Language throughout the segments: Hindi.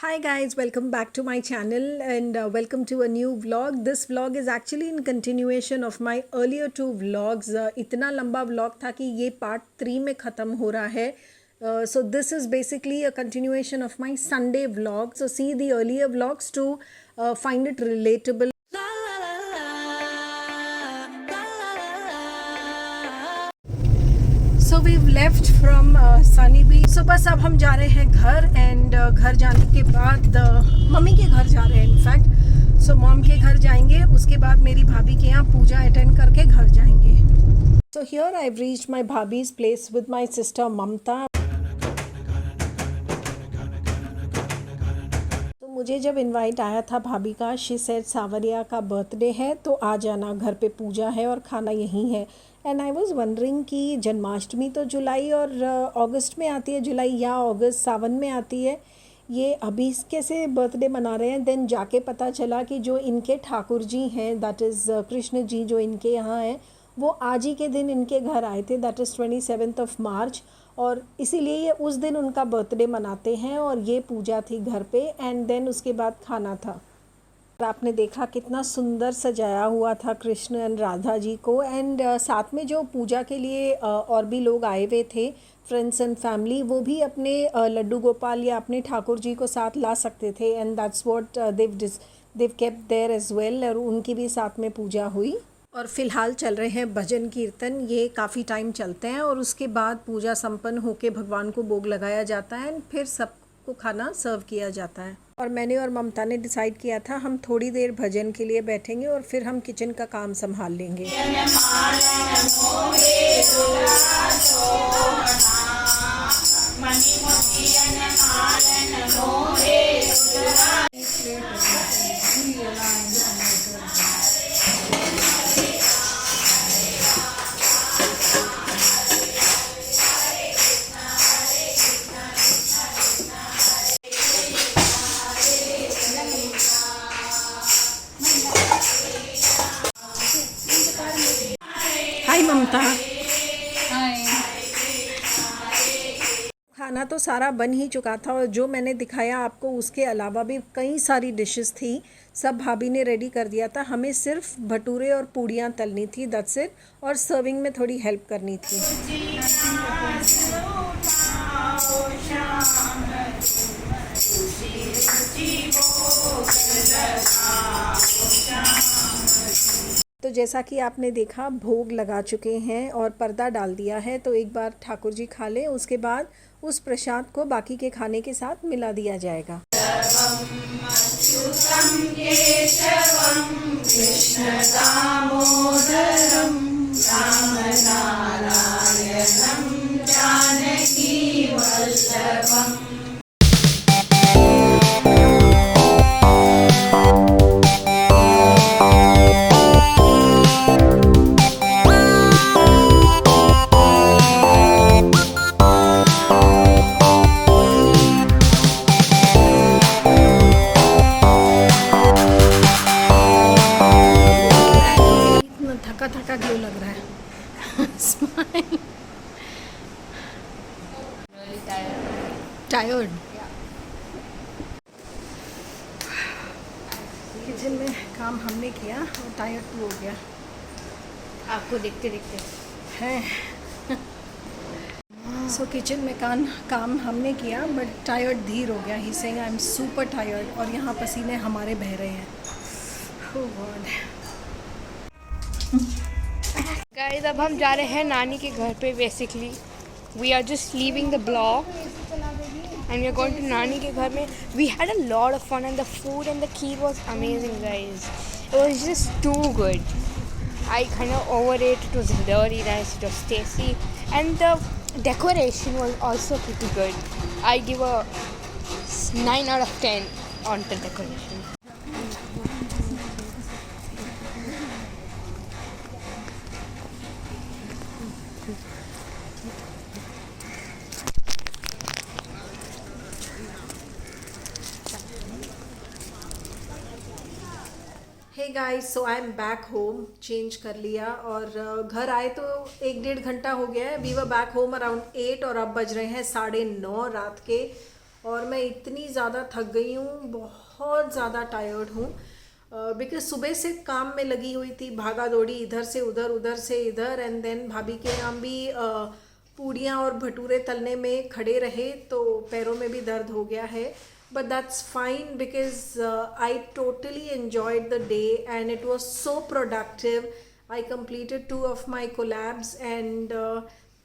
Hi guys, welcome back to my channel and welcome to a new vlog. This vlog is actually in continuation of my earlier two vlogs. इतना लंबा vlog था कि ये part 3 में ख़त्म हो रहा है. So this is basically a continuation of my Sunday vlog. So see the earlier vlogs to find it relatable. So we've left from Sunny Beach. So बस अब हम जा रहे हैं घर एंड घर जाने के बाद मम्मी के घर जा रहे हैं इनफैक्ट. सो मॉम के घर जाएंगे, उसके बाद मेरी भाभी के यहाँ पूजा अटेंड करके घर जाएंगे. So here I've reached my bhabhi's place with my sister Mamta. तो मुझे जब इनवाइट आया था भाभी का, शी सेड सावरिया का बर्थडे है तो आ जाना, घर पे पूजा है और खाना यहीं है. एंड आई वॉज़ वंडरिंग कि जन्माष्टमी तो जुलाई और अगस्त में आती है, जुलाई या अगस्त सावन में आती है, ये अभी कैसे बर्थडे मना रहे हैं. देन जाके पता चला कि जो इनके ठाकुर जी हैं, दैट इज़ कृष्ण जी, जो इनके यहाँ हैं, वो आज ही के दिन इनके घर आए थे, दैट इज़ 27 मार्च. और इसीलिए ये उस दिन उनका बर्थडे मनाते हैं और ये पूजा थी घर पे एंड देन उसके बाद खाना था. आपने देखा कितना सुंदर सजाया हुआ था कृष्ण एंड राधा जी को. एंड साथ में जो पूजा के लिए और भी लोग आए हुए थे, फ्रेंड्स एंड फैमिली, वो भी अपने लड्डू गोपाल या अपने ठाकुर जी को साथ ला सकते थे. And that's what they've kept there as well. और उनकी भी साथ में पूजा हुई. और फ़िलहाल चल रहे हैं भजन कीर्तन, ये काफ़ी टाइम चलते हैं और उसके बाद पूजा संपन्न होके भगवान को भोग लगाया जाता है एंड फिर सबको खाना सर्व किया जाता है. और मैंने और ममता ने डिसाइड किया था हम थोड़ी देर भजन के लिए बैठेंगे और फिर हम किचन का काम संभाल लेंगे. हाय ममता. हाय. खाना तो सारा बन ही चुका था और जो मैंने दिखाया आपको उसके अलावा भी कई सारी डिशेस थी, सब भाभी ने रेडी कर दिया था. हमें सिर्फ भटूरे और पूड़ियाँ तलनी थी, दैट्स इट. और सर्विंग में थोड़ी हेल्प करनी थी. तो जैसा कि आपने देखा भोग लगा चुके हैं और पर्दा डाल दिया है, तो एक बार ठाकुर जी खा लें, उसके बाद उस प्रसाद को बाकी के खाने के साथ मिला दिया जाएगा. थका थका क्यों लग रहा है? Smile. Really tired. Tired. Kitchen में काम हमने किया और टायर्ड टू हो गया आपको देखते देखते है. सो किचन में काम हमने किया बट टायर्ड धीर हो गया. He saying I am super tired. और यहाँ पसीने हमारे बह रहे हैं. ओह गॉड. गाइस, अब हम जा रहे हैं नानी के घर पे. Basically we are just leaving the block and we are going to नानी के घर में. We had a lot of fun and the food and the kheer was amazing guys. It was just too good. I kind of overate. It was very nice. It was tasty and the decoration was also pretty good. I give a 9 out of 10 on the decoration. Hey guys, so I am back home. Change कर लिया और घर आए तो 1-1.5 घंटा हो गया है. We were back home around 8 और अब बज रहे हैं 9:30 रात के. और मैं इतनी ज़्यादा थक गई हूँ, बहुत ज़्यादा टायर्ड हूँ बिकॉज सुबह से काम में लगी हुई थी, भागा दौड़ी इधर से उधर उधर से इधर, एंड देन भाभी के यहाँ भी पूड़ियाँ और भटूरे तलने में खड़े रहे तो पैरों में भी दर्द हो गया है. But that's fine because I totally enjoyed the day and it was so productive. I completed 2 of my collabs and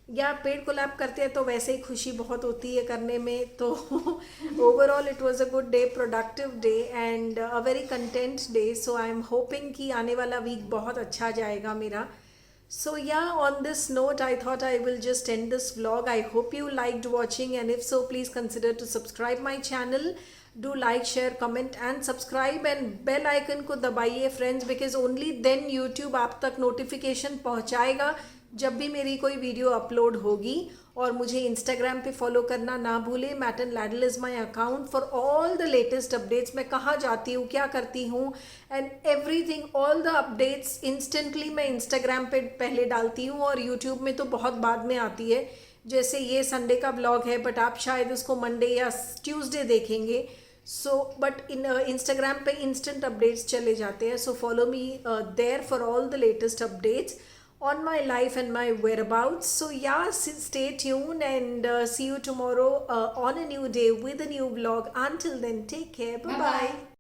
या पेड कोलैब करते हैं तो वैसे ही खुशी बहुत होती है करने में. तो overall it was a good day, productive day and a very content day. So I am hoping कि आने वाला वीक बहुत अच्छा जाएगा मेरा. So yeah, on this note, I thought I will just end this vlog. I hope you liked watching, and if so, please consider to subscribe my channel. Do like, share, comment and subscribe, and bell icon को दबाइए friends, because only then YouTube आप तक notification पहुँचाएगा जब भी मेरी कोई वीडियो अपलोड होगी. और मुझे इंस्टाग्राम पे फॉलो करना ना भूले. Mat and ladle is my account for all the latest updates. मैं कहाँ जाती हूँ, क्या करती हूँ and everything, all the updates instantly मैं इंस्टाग्राम पे पहले डालती हूँ और यूट्यूब में तो बहुत बाद में आती है. जैसे ये संडे का ब्लॉग है बट आप शायद उसको मंडे या ट्यूसडे देखेंगे. सो बट इन इंस्टाग्राम पे इंस्टेंट अपडेट्स चले जाते हैं. So follow me there for all the latest updates on my life and my whereabouts. So yeah, stay tuned and see you tomorrow on a new day with a new vlog. Until then, take care. Bye bye.